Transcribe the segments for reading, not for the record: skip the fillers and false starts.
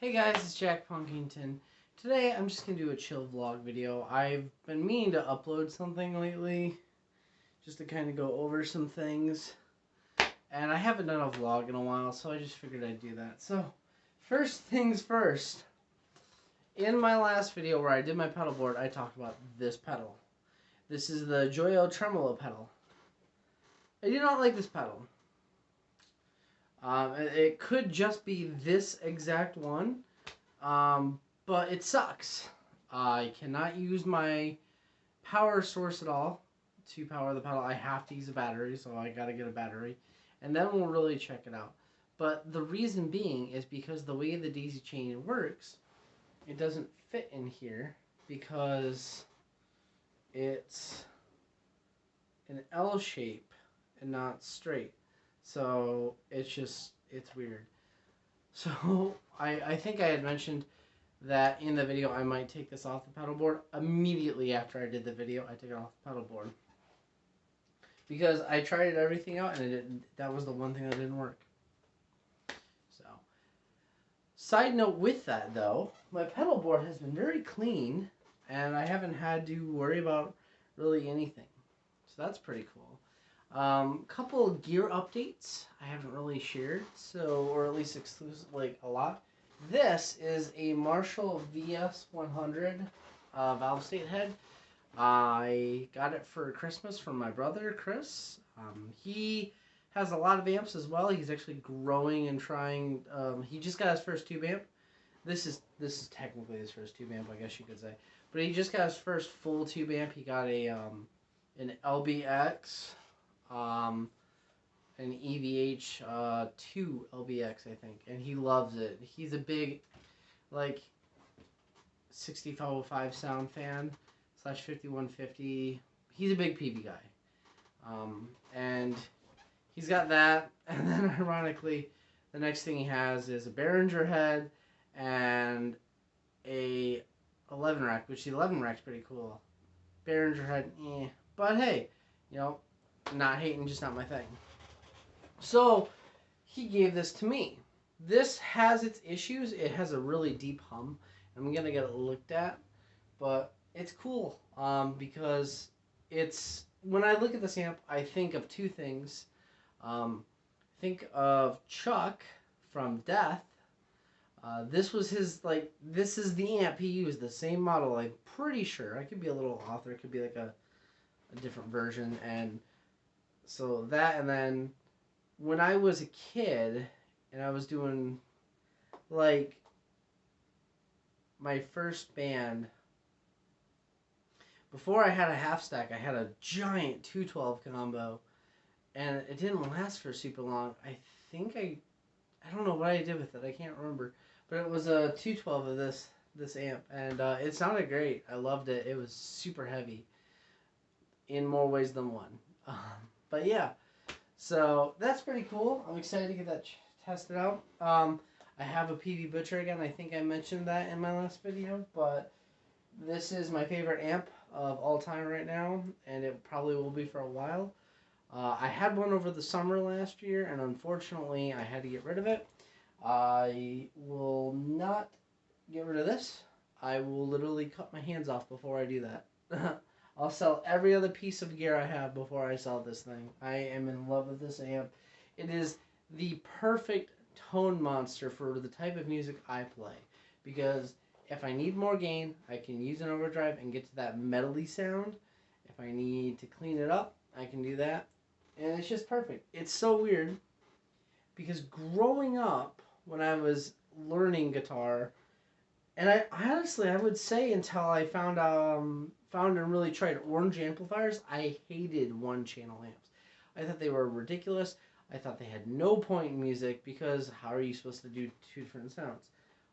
Hey guys, it's Jack Punkington. Today I'm just going to do a chill vlog video. I've been meaning to upload something lately, just to kind of go over some things. And I haven't done a vlog in a while, so I just figured I'd do that. So, first things first. In my last video where I did my pedal board, I talked about this pedal. This is the Joyo Tremolo pedal. I do not like this pedal. It could just be this exact one. But it sucks. I cannot use my power source at all to power the pedal. I have to use a battery, so I gotta get a battery. And then we'll really check it out. But the reason being is because the way the daisy chain works, it doesn't fit in here because it's an L shape and not straight. So it's weird. So I think I had mentioned that in the video I might take this off the pedal board. Immediately after I did the video, I took it off the pedal board. Because I tried everything out and it didn't, that was the one thing that didn't work. So, side note with that though, my pedal board has been very clean and I haven't had to worry about really anything. So that's pretty cool. Couple of gear updates I haven't really shared, so, or at least exclusive, like a lot. This is a Marshall VS100 valve state head. I got it for Christmas from my brother, Chris. He has a lot of amps as well. He's actually growing and trying. He just got his first tube amp. This is technically his first tube amp, I guess you could say. But he just got his first full tube amp. He got a an LBX. An EVH 2 LBX, I think, and he loves it. He's a big, like, 6505 sound fan / 5150. He's a big PV guy, and he's got that. And then, ironically, the next thing he has is a Behringer Head and a 11 rack, which the 11 rack's pretty cool. Behringer Head, but hey, you know. Not hating, just not my thing. So, he gave this to me. This has its issues. It has a really deep hum. I'm going to get it looked at. But it's cool. Because it's... When I look at this amp, I think of two things. Think of Chuck from Death. This was his, like... This is the amp he used. The same model, I'm pretty sure. I could be a little off there. It could be like a different version. And... So that, and then when I was a kid and I was doing like my first band, before I had a half stack, I had a giant 212 combo and it didn't last for super long. I think I don't know what I did with it. I can't remember, but it was a 212 of this amp and it sounded great. I loved it. It was super heavy in more ways than one. But yeah, so that's pretty cool. I'm excited to get that tested out. I have a PV Butcher again. I think I mentioned that in my last video, but this is my favorite amp of all time right now, and it probably will be for a while. I had one over the summer last year, and unfortunately I had to get rid of it. I will not get rid of this. I will literally cut my hands off before I do that. I'll sell every other piece of gear I have before I sell this thing. I am in love with this amp. It is the perfect tone monster for the type of music I play. Because if I need more gain, I can use an overdrive and get to that metally sound. If I need to clean it up, I can do that. And it's just perfect. It's so weird. Because growing up, when I was learning guitar, and I honestly, I would say until I found and really tried orange amplifiers, I hated one-channel amps. I thought they were ridiculous. I thought they had no point in music because how are you supposed to do two different sounds?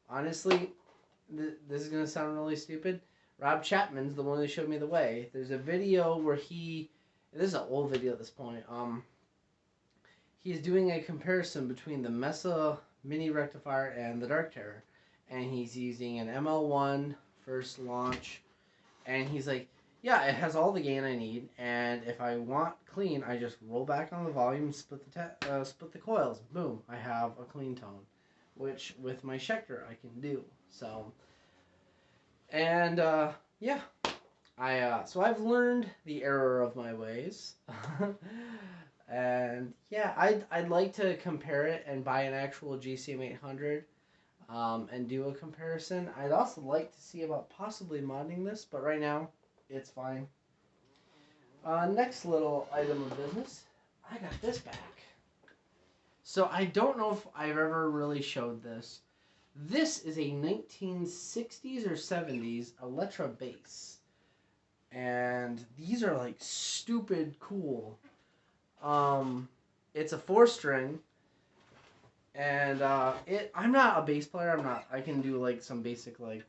Honestly, this is going to sound really stupid. Rob Chapman's the one who showed me the way. There's a video where this is an old video at this point, he's doing a comparison between the Mesa Mini Rectifier and the Dark Terror. And he's using an ML1 first launch. And he's like, yeah, it has all the gain I need. And if I want clean, I just roll back on the volume, split the coils. Boom, I have a clean tone. which with my Schecter I can do. So, and yeah, so I've learned the error of my ways. And yeah, I'd like to compare it and buy an actual GCM 800 and do a comparison. I'd also like to see about possibly modding this, but right now it's fine. Next little item of business, I got this back. So I don't know if I've ever really showed this. This is a 1960s or 70s Electra bass. And these are like stupid cool. It's a 4-string. And I'm not a bass player. I can do like some basic like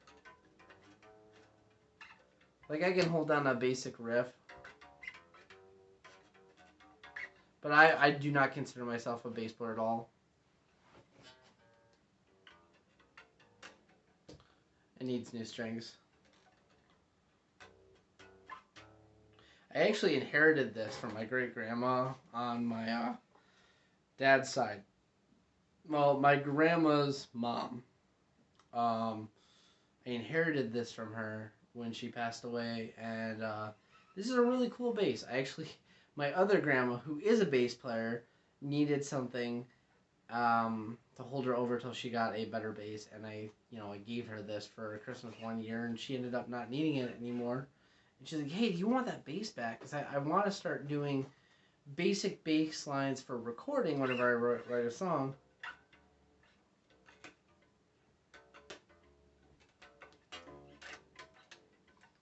I can hold down a basic riff. But I do not consider myself a bass player at all. It needs new strings. I actually inherited this from my great-grandma on my dad's side. Well, my grandma's mom. I inherited this from her when she passed away, and this is a really cool bass. My other grandma, who is a bass player, needed something to hold her over till she got a better bass, and I gave her this for Christmas one year, and she ended up not needing it anymore. And she's like, "Hey, do you want that bass back? Because I want to start doing basic bass lines for recording whenever I write a song."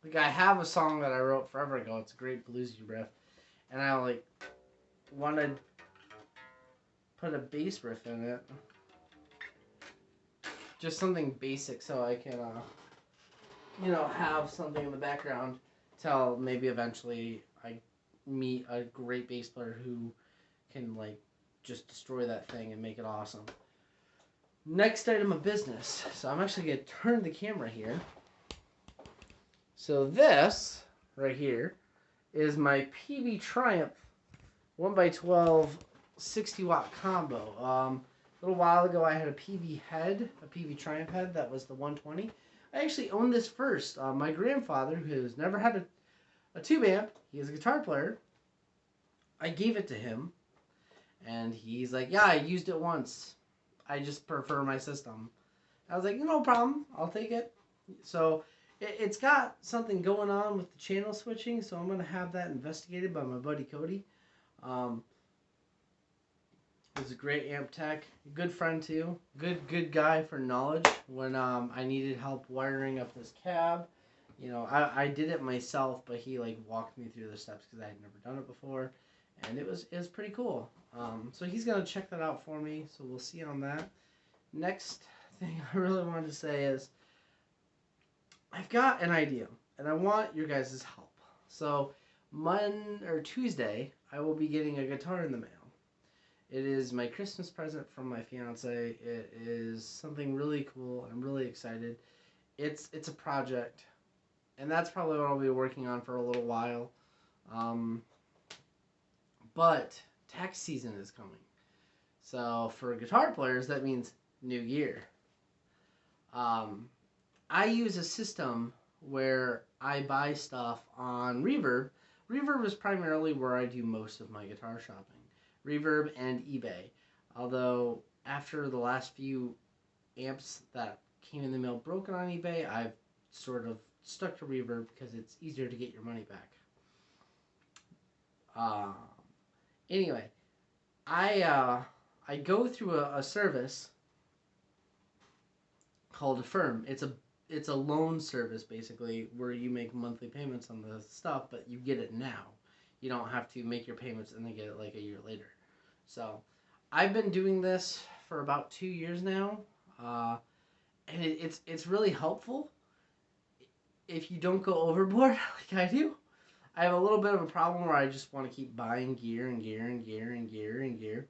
Like, I have a song that I wrote forever ago. It's a great bluesy riff, and I wanted to put a bass riff in it, just something basic, so I can have something in the background till maybe eventually I meet a great bass player who can just destroy that thing and make it awesome. Next item of business. So I'm actually going to turn the camera here. So this right here is my PB Triumph 1x12 60-watt combo. A little while ago I had a PB Triumph head that was the 120. I actually owned this first. My grandfather, who's never had a tube amp, he is a guitar player, I gave it to him, and he's like, "Yeah, I used it once. I just prefer my system." I was like, "No problem, I'll take it." So it's got something going on with the channel switching, so I'm going to have that investigated by my buddy Cody. He's a great amp tech, good friend too, good guy for knowledge. When I needed help wiring up this cab, I did it myself, but he walked me through the steps because I had never done it before, and it was pretty cool. So he's gonna check that out for me. So we'll see on that. Next thing I really wanted to say is I've got an idea, and I want your guys' help. So Tuesday, I will be getting a guitar in the mail. It is my Christmas present from my fiance. It is something really cool. I'm really excited. It's a project, and that's probably what I'll be working on for a little while. But tax season is coming. So for guitar players, that means new year. I use a system where I buy stuff on Reverb. Reverb is primarily where I do most of my guitar shopping. Reverb and eBay. Although after the last few amps that came in the mail broken on eBay, I've sort of stuck to Reverb because it's easier to get your money back. Anyway, I go through a service called Affirm. It's a loan service basically where you make monthly payments on the stuff, but you get it now. You don't have to make your payments and then get it a year later. So I've been doing this for about 2 years now, and it's really helpful if you don't go overboard like I do. I have a little bit of a problem where I just want to keep buying gear and gear and gear and gear and gear,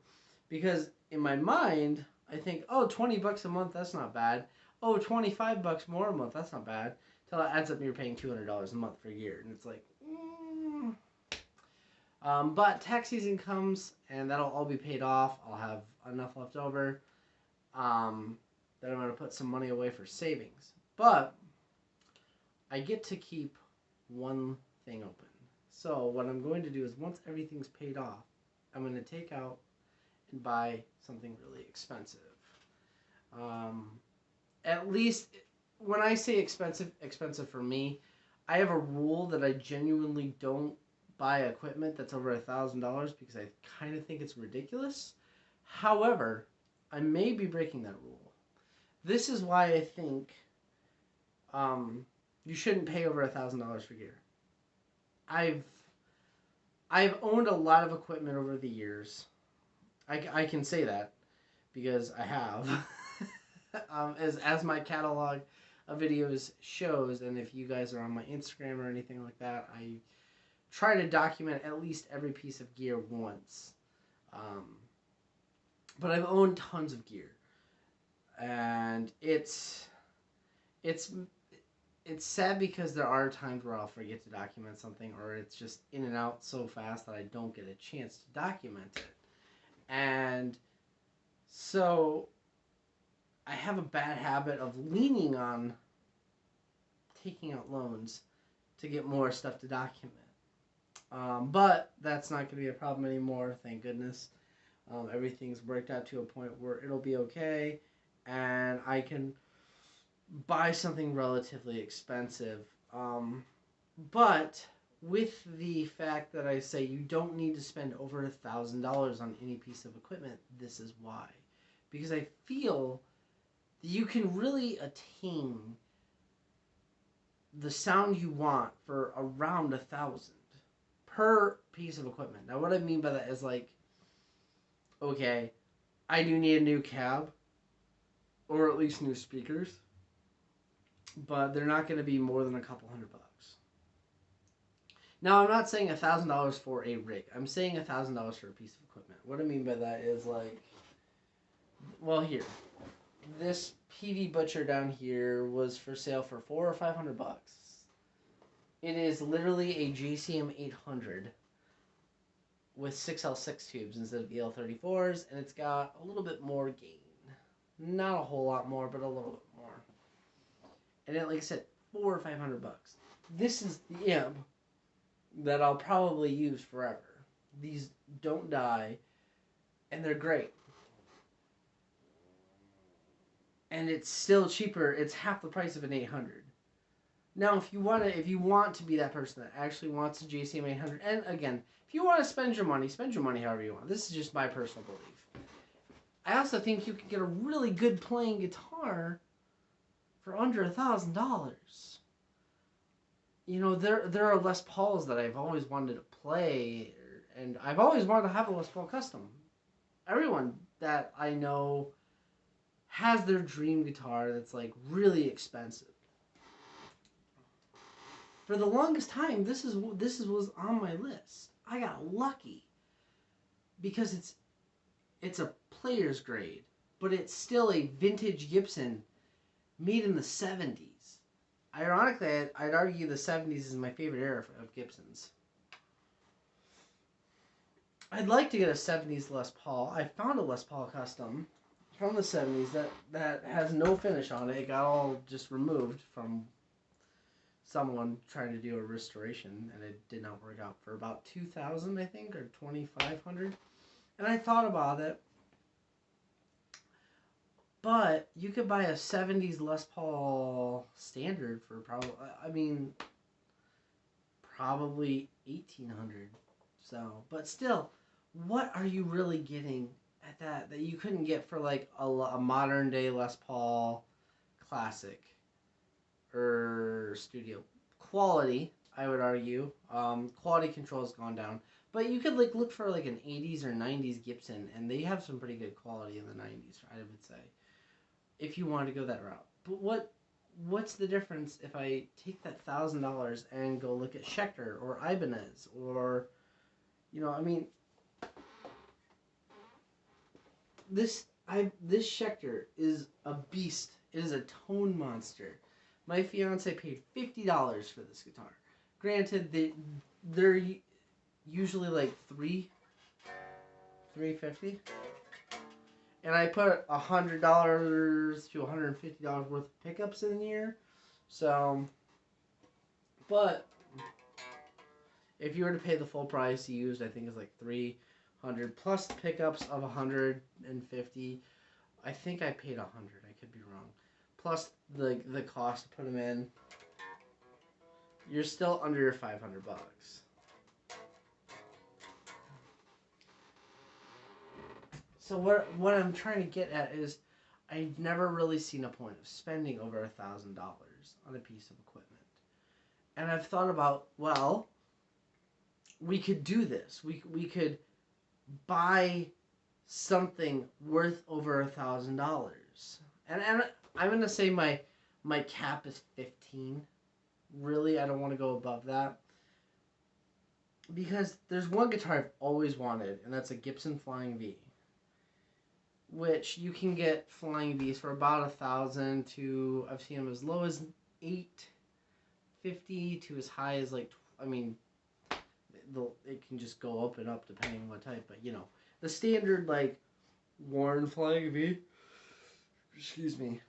because in my mind I think, oh, $20 a month, that's not bad. Oh, $25 more a month, that's not bad. Till it adds up and you're paying $200 a month for gear, and it's like, but tax season comes and that'll all be paid off. I'll have enough left over. that I'm going to put some money away for savings. But I get to keep one thing open. So what I'm going to do is once everything's paid off, I'm going to take out and buy something really expensive. At least when I say expensive for me, I have a rule that I genuinely don't buy equipment that's over $1,000 because I kind of think it's ridiculous. However, I may be breaking that rule. This is why I think you shouldn't pay over $1,000 for gear. I've owned a lot of equipment over the years. I can say that because I have. As my catalog of videos shows, and if you guys are on my Instagram or anything like that, I try to document at least every piece of gear once. But I've owned tons of gear, and it's sad because there are times where I'll forget to document something, or it's just in and out so fast that I don't get a chance to document it. And so I have a bad habit of leaning on taking out loans to get more stuff to document. But that's not going to be a problem anymore, thank goodness. Everything's worked out to a point where it'll be okay, and I can buy something relatively expensive. But with the fact that I say you don't need to spend over $1,000 on any piece of equipment, this is why. Because I feel that you can really attain the sound you want for around $1,000 per piece of equipment. Now, what I mean by that is like, okay, I do need a new cab, or at least new speakers, but they're not going to be more than a couple $100. Now, I'm not saying $1,000 for a rig. I'm saying $1,000 for a piece of equipment. What I mean by that is like, well, here, this PV Butcher down here was for sale for $400 or $500. It is literally a JCM 800 with 6L6 tubes instead of EL34s, and it's got a little bit more gain. Not a whole lot more, but a little bit more. And it, like I said, $400 or $500. This is the amp that I'll probably use forever. These don't die, and they're great. And it's still cheaper. It's half the price of an 800. Now, if you want to be that person that actually wants a JCM 800, and again, if you want to spend your money however you want. This is just my personal belief. I also think you can get a really good playing guitar for under $1,000. You know, there are Les Pauls that I've always wanted to play, and I've always wanted to have a Les Paul custom. Everyone that I know has their dream guitar that's like really expensive. For the longest time, this was on my list. I got lucky because it's a player's grade, but it's still a vintage Gibson made in the 70s. Ironically, I'd argue the 70s is my favorite era of Gibsons. I'd like to get a 70s Les Paul. I found a Les Paul custom from the 70s that has no finish on it. It got all just removed from someone trying to do a restoration, and it did not work out for about $2,000, I think, or $2,500. And I thought about it, but you could buy a 70s Les Paul standard for probably $1,800. So, but still, what are you really getting at that you couldn't get for like a modern day Les Paul classic or studio quality? I would argue quality control has gone down, but you could like look for like an 80s or 90s Gibson, and they have some pretty good quality in the 90s, I would say, if you wanted to go that route. But what's the difference if I take that $1,000 and go look at Schecter or Ibanez or, this Schecter is a beast. It is a tone monster. My fiance paid $50 for this guitar. Granted, they're usually like $350, and I put $100 to $150 worth of pickups in here. So, but if you were to pay the full price used, I think it's like 300 plus pickups of 150. I think I paid 100. I could be wrong. Plus the cost to put them in. You're still under your $500. So what I'm trying to get at is, I've never really seen a point of spending over $1,000 on a piece of equipment, and I've thought about, well, we could do this. We could buy something worth over $1,000, and I'm gonna say my cap is 15. Really, I don't want to go above that, because there's one guitar I've always wanted, and that's a Gibson Flying V, which you can get Flying Vs for about 1,000 to, I've seen them as low as $850 to as high as like, I mean, it can just go up and up depending on what type, but you know, the standard like worn Flying V, excuse me,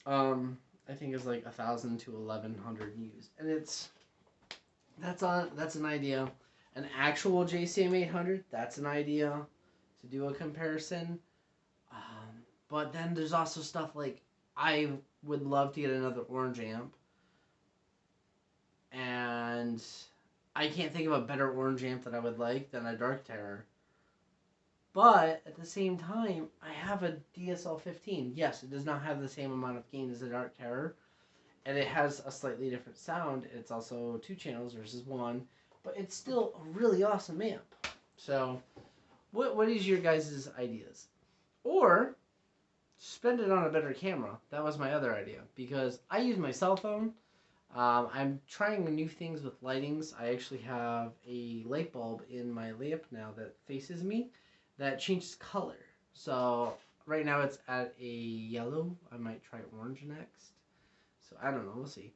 I think is like 1,000 to 1,100 used, and that's an idea. An actual JCM 800, that's an idea to do a comparison. But then there's also stuff like, I would love to get another orange amp, and I can't think of a better orange amp that I would like than a Dark Terror. But at the same time, I have a DSL 15. Yes, it does not have the same amount of gain as the Dark Terror, and it has a slightly different sound. It's also 2 channels versus 1, but it's still a really awesome amp. So, what is your guys' ideas? Or spend it on a better camera. That was my other idea, because I use my cell phone. I'm trying new things with lightings. I actually have a light bulb in my lamp now that faces me that changes color. So right now it's at a yellow. I might try orange next. So I don't know. We'll see.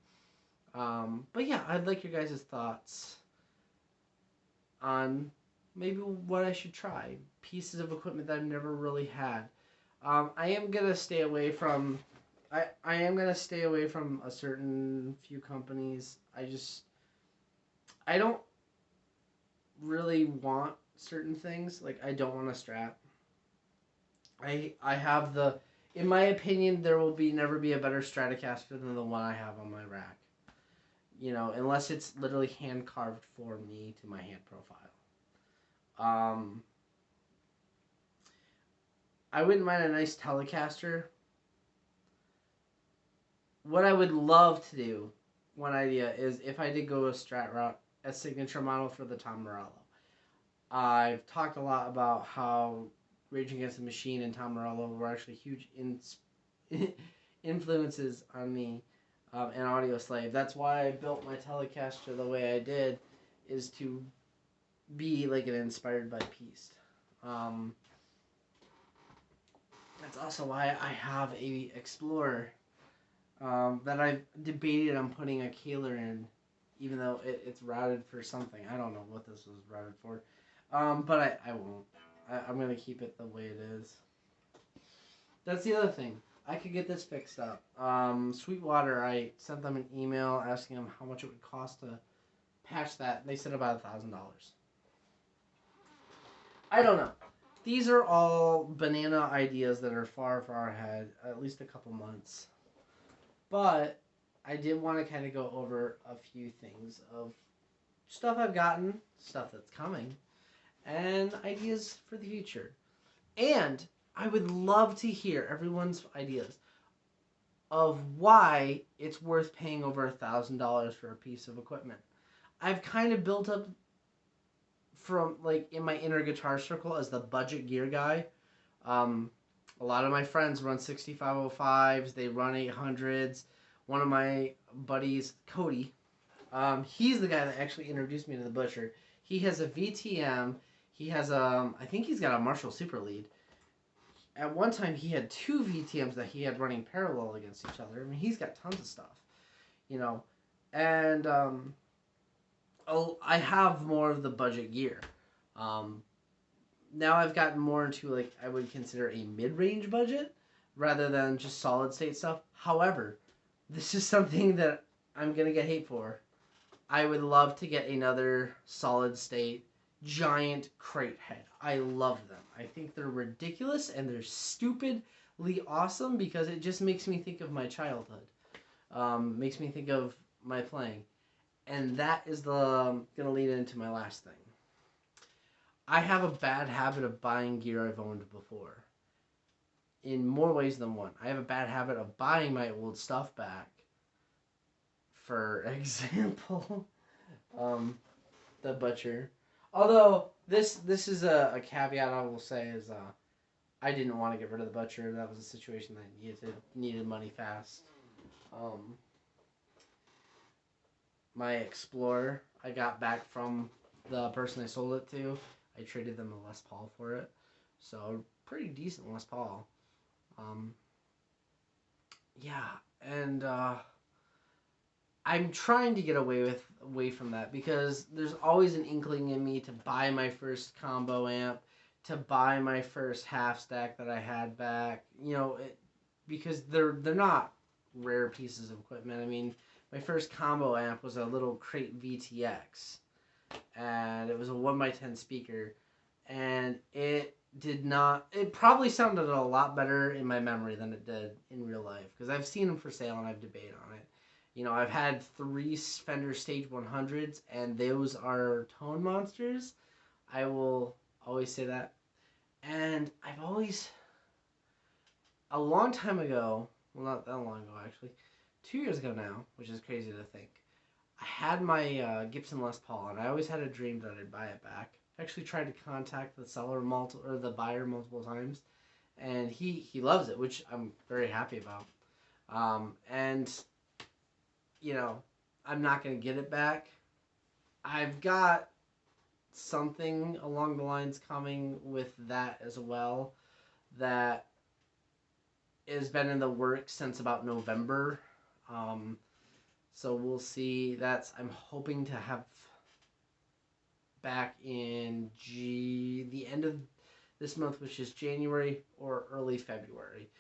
But yeah, I'd like your guys' thoughts on maybe what I should try. Pieces of equipment that I've never really had. I am gonna stay away from. I am gonna stay away from a certain few companies. I don't really want certain things. Like, I don't want a Strat. I have in my opinion, there will never be a better Stratocaster than the one I have on my rack. You know, unless it's literally hand carved for me to my hand profile. I wouldn't mind a nice Telecaster. What I would love to do, one idea, is if I did go a Strat route, a signature model for the Tom Morello. I've talked a lot about how Rage Against the Machine and Tom Morello were actually huge influences on me and Audio Slave. That's why I built my Telecaster the way I did, is to be like an inspired by piece. That's also why I have a Explorer that I've debated on putting a Kahler in, even though it's routed for something. I don't know what this was routed for. But I won't. I'm going to keep it the way it is. That's the other thing. I could get this fixed up. Sweetwater, I sent them an email asking them how much it would cost to patch that. They said about $1,000. I don't know. These are all banana ideas that are far, far ahead, at least a couple months. But I did want to kind of go over a few things of stuff I've gotten, stuff that's coming, and ideas for the future. And I would love to hear everyone's ideas of why it's worth paying over $1,000 for a piece of equipment. I've kind of built up from, like, in my inner guitar circle as the budget gear guy. A lot of my friends run 6505s, they run 800s. One of my buddies, Cody, he's the guy that actually introduced me to the Butcher. He has a VTM. He has I think he's got a Marshall Super Lead. At one time, he had 2 VTMs that he had running parallel against each other. I mean, he's got tons of stuff, you know. And I have more of the budget gear. now I've gotten more into like I would consider a mid-range budget rather than just solid state stuff. However, this is something that I'm gonna get hate for. I would love to get another solid state giant crate head. I love them. I think they're ridiculous and they're stupidly awesome because it just makes me think of my childhood. Makes me think of my playing. And that is gonna lead into my last thing. I have a bad habit of buying gear I've owned before. In more ways than one. I have a bad habit of buying my old stuff back. For example, the butcher. Although this is a caveat I will say is I didn't want to get rid of the butcher. That was a situation that needed money fast. My Explorer I got back from the person I sold it to. I traded them a Les Paul for it, so pretty decent Les Paul. Yeah, and I'm trying to get away from that because there's always an inkling in me to buy my first combo amp, to buy my first half stack that I had back. You know, because they're not rare pieces of equipment. I mean, my first combo amp was a little crate VTX, and it was a 1x10 speaker, and it probably sounded a lot better in my memory than it did in real life because I've seen them for sale and I've debated on it. You know, I've had 3 Fender Stage 100s, and those are tone monsters. I will always say that. And I've always, a long time ago, well, not that long ago, actually, 2 years ago now, which is crazy to think, I had my Gibson Les Paul, and I always had a dream that I'd buy it back. I actually tried to contact the the buyer multiple times, and he loves it, which I'm very happy about. And you know, I'm not going to get it back. I've got something along the lines coming with that as well that has been in the works since about November. So we'll see. I'm hoping to have back in the end of this month, which is January or early February.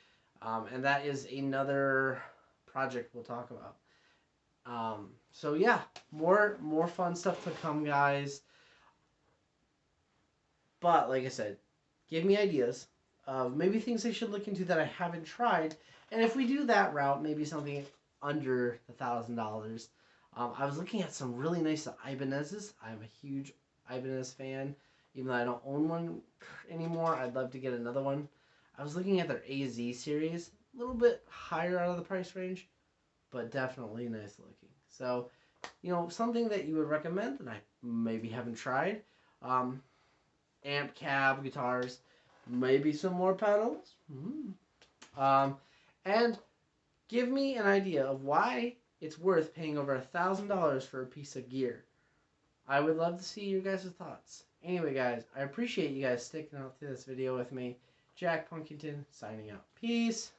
And that is another project we'll talk about. So yeah, more fun stuff to come, guys. But like I said, give me ideas of maybe things I should look into that I haven't tried. And if we do that route, maybe something under $1,000. I was looking at some really nice Ibanez's. I'm a huge Ibanez fan. Even though I don't own one anymore, I'd love to get another one. I was looking at their AZ series, a little bit higher out of the price range, but definitely nice looking. So, you know, something that you would recommend that I maybe haven't tried. Amp, cab, guitars, maybe some more pedals. And give me an idea of why it's worth paying over $1,000 for a piece of gear. I would love to see your guys' thoughts. Anyway, guys, I appreciate you guys sticking out to this video with me. Jack Punkington signing out. Peace.